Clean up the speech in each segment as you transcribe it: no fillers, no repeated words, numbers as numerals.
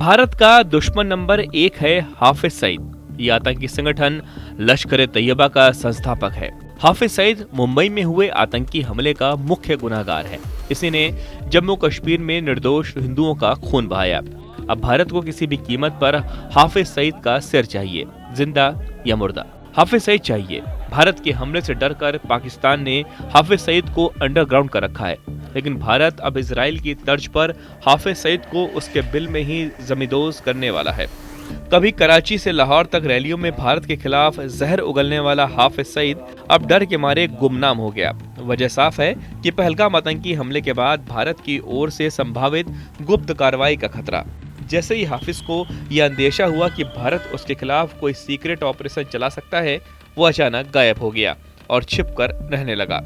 भारत का दुश्मन नंबर 1 है हाफिज सईद। ये आतंकी संगठन लश्कर ए तैयबा का संस्थापक है। हाफिज सईद मुंबई में हुए आतंकी हमले का मुख्य गुनहगार है। इसी ने जम्मू कश्मीर में निर्दोष हिंदुओं का खून बहाया। अब भारत को किसी भी कीमत पर हाफिज सईद का सिर चाहिए, जिंदा या मुर्दा। हाफिज सईद चाहिए। भारत के हमले से डरकर पाकिस्तान ने हाफिज सईद को अंडरग्राउंड कर रखा है, लेकिन भारत अब इजराइल की तर्ज पर हाफिज सईद को उसके बिल में ही जमींदोज करने वाला है। कभी कराची से लाहौर तक रैलियों में भारत के खिलाफ जहर उगलने वाला हाफिज सईद अब डर के मारे गुमनाम हो गया। वजह साफ है कि पहलगाम आतंकी हमले के बाद भारत की ओर से संभावित गुप्त कार्रवाई का खतरा। जैसे ही हाफिज को यह अंदेशा हुआ कि भारत उसके खिलाफ कोई सीक्रेट ऑपरेशन चला सकता है, वो अचानक गायब हो गया और छिपकर रहने लगा।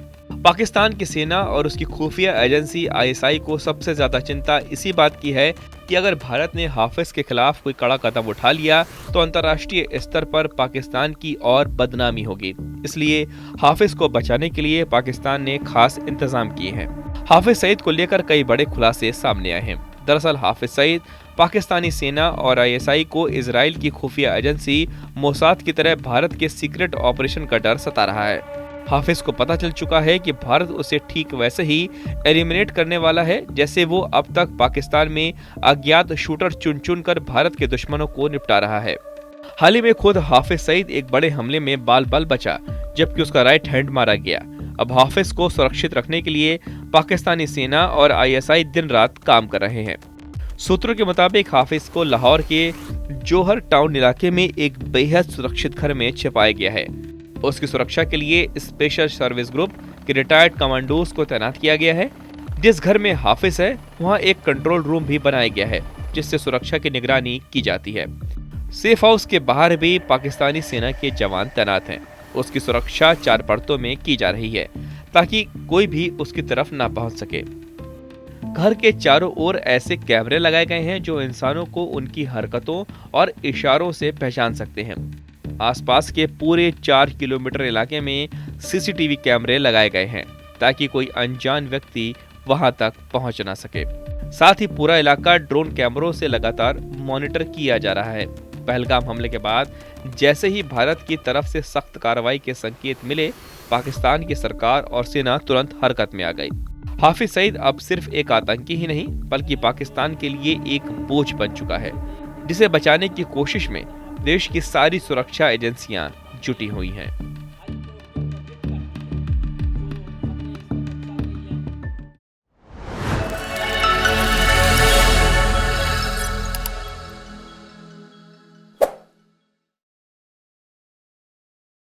पाकिस्तान की सेना और उसकी खुफिया एजेंसी ISI को सबसे ज्यादा चिंता इसी बात की है कि अगर भारत ने हाफिज के खिलाफ कोई कड़ा कदम उठा लिया तो अंतर्राष्ट्रीय स्तर पर पाकिस्तान की और बदनामी होगी। इसलिए हाफिज को बचाने के लिए पाकिस्तान ने खास इंतजाम किए हैं। हाफिज सईद को लेकर कई बड़े खुलासे सामने आए हैं। दरअसल हाफिज सईद पाकिस्तानी सेना और ISI को इजराइल की खुफिया एजेंसी मोसाद की तरह भारत के सीक्रेट ऑपरेशन का डर सता रहा है। हाफिज को पता चल चुका है कि भारत उसे ठीक वैसे ही एलिमिनेट करने वाला है जैसे वो अब तक पाकिस्तान में अज्ञात शूटर चुन चुन कर भारत के दुश्मनों को निपटा रहा है। हाल ही में खुद हाफिज सईद एक बड़े हमले में बाल बाल बचा, जबकि उसका राइट हैंड मारा गया। अब हाफिज को सुरक्षित रखने के लिए पाकिस्तानी सेना और ISI दिन रात काम कर रहे हैं। सूत्रों के मुताबिक हाफिज को लाहौर के जोहर टाउन इलाके में एक बेहद सुरक्षित घर में छिपाया गया है। उसकी सुरक्षा के लिए स्पेशल सर्विस ग्रुप के रिटायर्ड कमांडोज को तैनात किया गया है। जिस घर में हाफिज है वहां एक कंट्रोल रूम भी बनाया गया है, जिससे सुरक्षा की निगरानी की जाती है। सेफ हाउस के बाहर भी पाकिस्तानी सेना के जवान तैनात हैं। उसकी सुरक्षा 4 परतों में की जा रही है ताकि कोई भी उसकी तरफ ना पहुंच सके। घर के चारों ओर ऐसे कैमरे लगाए गए हैं जो इंसानों को उनकी हरकतों और इशारों से पहचान सकते हैं। आसपास के पूरे 4 किलोमीटर इलाके में CCTV कैमरे लगाए गए हैं ताकि कोई अनजान व्यक्ति वहां तक पहुंच ना सके। साथ ही पूरा इलाका ड्रोन कैमरों से लगातार मॉनिटर किया जा रहा है। पहलगाम हमले के बाद जैसे ही भारत की तरफ से सख्त कार्रवाई के संकेत मिले, पाकिस्तान की सरकार और सेना तुरंत हरकत में आ गई। हाफिज सईद अब सिर्फ एक आतंकी ही नहीं बल्कि पाकिस्तान के लिए एक बोझ बन चुका है, जिसे बचाने की कोशिश में देश की सारी सुरक्षा एजेंसियां जुटी हुई हैं।